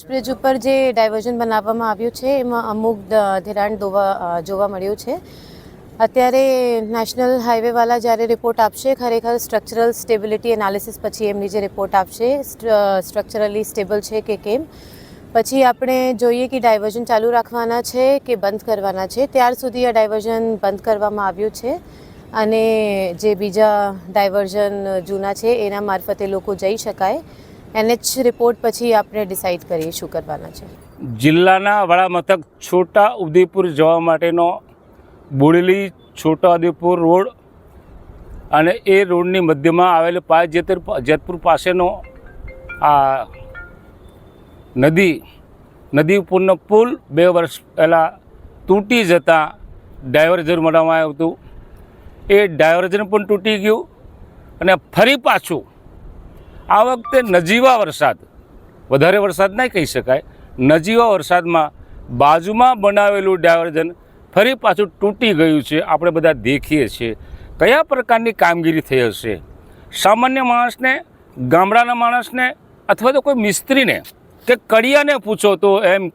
Bridge ઉપર જે diversion બનાવવામાં આવ્યું છે એમાં અમુક ધિરાણ જોવા મળ્યું છે. અત્યારે નેશનલ હાઈવેવાળા જ્યારે રિપોર્ટ આપશે, ખરેખર સ્ટ્રક્ચરલ સ્ટેબિલિટી એનાલિસિસ પછી એમની જે રિપોર્ટ આપશે સ્ટ્રક્ચરલી સ્ટેબલ છે કે કેમ, પછી આપણે જોઈએ કે ડાયવર્ઝન ચાલુ રાખવાના છે કે બંધ કરવાના છે. ત્યાર સુધી આ ડાયવર્ઝન બંધ કરવામાં આવ્યું છે અને જે બીજા ડાયવર્ઝન જૂના છે એના મારફતે લોકો જઈ શકાય. NH રિપોર્ટ પછી આપણે ડિસાઇડ કરીએ શું કરવાના છે. જિલ્લાના વડા મથક છોટા ઉદેપુર જવા માટેનો બોડેલી છોટા ઉદેપુર રોડ અને એ રોડની મધ્યમાં આવેલ જેતપુર પાસેનો આ નદી ઉપરનો પુલ 2 વર્ષ પહેલાં તૂટી જતાં ડાયવર્ઝન બનાવવામાં આવ્યું હતું. એ ડાયવર્ઝન પણ તૂટી ગયું અને ફરી પાછું આ વખતે નજીવા વરસાદ, વધારે વરસાદ નહીં કહી શકાય, નજીવા વરસાદમાં બાજુમાં બનાવેલું ડાયવર્ઝન ફરી પાછું તૂટી ગયું છે. આપણે બધા દેખીએ છીએ કયા પ્રકારની કામગીરી થઈ હશે. સામાન્ય માણસને, ગામડાના માણસને અથવા તો કોઈ મિસ્ત્રીને કે કડિયાને પૂછો તો એમ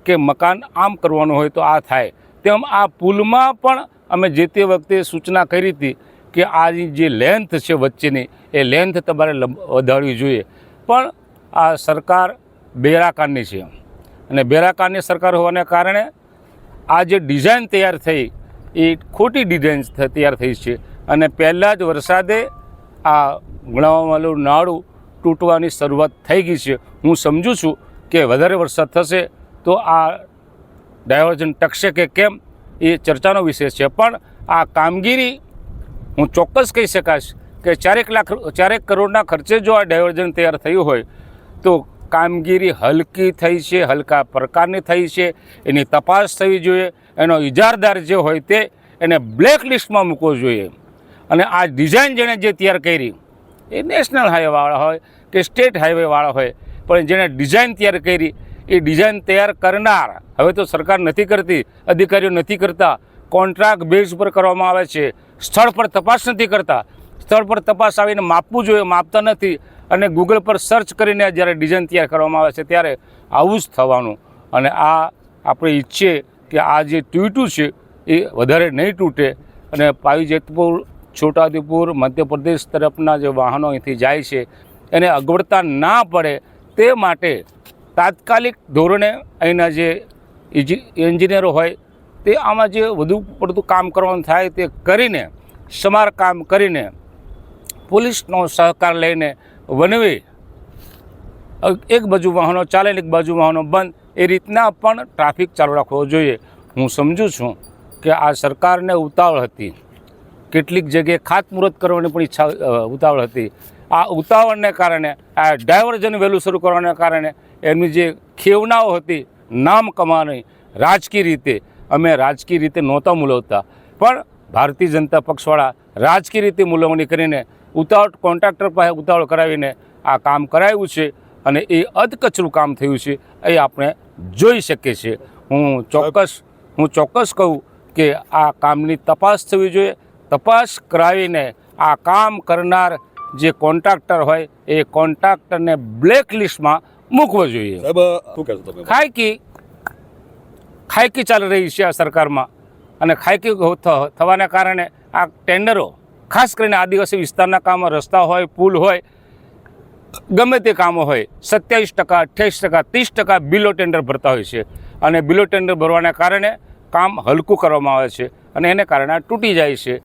કે મકાન આમ કરવાનું હોય તો આ થાય. તેમ આ પુલમાં પણ અમે જે તે વખતે સૂચના કરી હતી કે આની જે લેન્થ છે વચ્ચેની એ લેન્થ તમારે વધારવી જોઈએ, પણ આ સરકાર બેરાકારની છે અને બેરાકારની સરકાર હોવાને કારણે આ જે ડિઝાઇન તૈયાર થઈ એ ખોટી ડિઝાઇન તૈયાર થઈ છે અને પહેલાં જ વરસાદે આ ગણાવવાવાળું નાળું તૂટવાની શરૂઆત થઈ ગઈ છે. હું સમજું છું કે વધારે વરસાદ થશે તો આ ડાયવર્ઝન ટકશે કે કેમ એ ચર્ચાનો વિષય છે, પણ આ કામગીરી હું ચોક્કસ કહી શકાશ કે 4 કરોડના ખર્ચે જો આ ડાયવર્ઝન તૈયાર થયું હોય તો કામગીરી હલકી થઈ છે, હલકા પ્રકારની થઈ છે. એની તપાસ થવી જોઈએ. એનો ઇજારદાર જે હોય તે એને બ્લેક લિસ્ટમાં મૂકવો જોઈએ. અને આ ડિઝાઇન જેણે જે તૈયાર કરી એ નેશનલ હાઈવેવાળા હોય કે સ્ટેટ હાઈવેવાળા હોય, પણ જેણે ડિઝાઇન તૈયાર કરી એ ડિઝાઇન તૈયાર કરનાર હવે તો સરકાર નથી કરતી, અધિકારીઓ નથી કરતા, કોન્ટ્રાક્ટ બેઝ પર કરવામાં આવે છે. સ્થળ પર તપાસ નથી કરતા. સ્થળ પર તપાસ આવીને માપવું જોઈએ, માપતા નથી અને ગૂગલ પર સર્ચ કરીને જ્યારે ડિઝાઇન તૈયાર કરવામાં આવે છે ત્યારે આવું જ થવાનું. અને આ આપણે ઈચ્છીએ કે આ જે તૂટ્યું છે એ વધારે નહીં તૂટે અને પાવી જેતપુર, છોટાઉદેપુર, મધ્યપ્રદેશ તરફના જે વાહનો અહીંથી જાય છે એને અગવડતા ના પડે તે માટે તાત્કાલિક ધોરણે અહીંના જે એન્જિનિયરો હોય તે આમાં જે વધુ પડતું કામ કરવાનું થાય તે કરીને, સમારકામ કરીને, પોલીસનો સહકાર લઈને વનવે એક બાજુ વાહનો ચાલે ને એક બાજુ વાહનો બંધ, એ રીતના પણ ટ્રાફિક ચાલુ રાખવો જોઈએ. હું સમજું છું કે આ સરકારને ઉતાવળ હતી, કેટલીક જગ્યાએ ખાતમુહૂર્ત કરવાની પણ ઉતાવળ હતી. આ ઉતાવળને કારણે, આ ડાયવર્ઝન વહેલું શરૂ કરવાને કારણે એમની જે ખેવનાઓ હતી નામ કમાવાની રાજકીય રીતે, અમે રાજકીય રીતે નહોતા મૂલવતા, પણ ભારતીય જનતા પક્ષવાળા રાજકીય રીતે મૂલવણી કરીને ઉતાવળ કોન્ટ્રાક્ટર પાસે ઉતાવળ કરાવીને આ કામ કરાવ્યું છે અને એ અધકચરું કામ થયું છે એ આપણે જોઈ શકીએ છીએ. હું ચોક્કસ કહું કે આ કામની તપાસ થવી જોઈએ. તપાસ કરાવીને આ કામ કરનાર જે કોન્ટ્રાક્ટર હોય એ કોન્ટ્રાક્ટરને બ્લેક લિસ્ટમાં મૂકવો જોઈએ. ખાયકી ચાલી રહી છે આ સરકારમાં અને ખાયકી થવાના કારણે આ ટેન્ડરો, ખાસ કરીને આદિવાસી વિસ્તારના કામો, રસ્તા હોય, પુલ હોય, ગમે તે કામો હોય, 27%, 28%, 30% બિલો ટેન્ડર ભરતા હોય છે અને બિલો ટેન્ડર ભરવાના કારણે કામ હલકું કરવામાં આવે છે અને એને કારણે આ તૂટી જાય છે.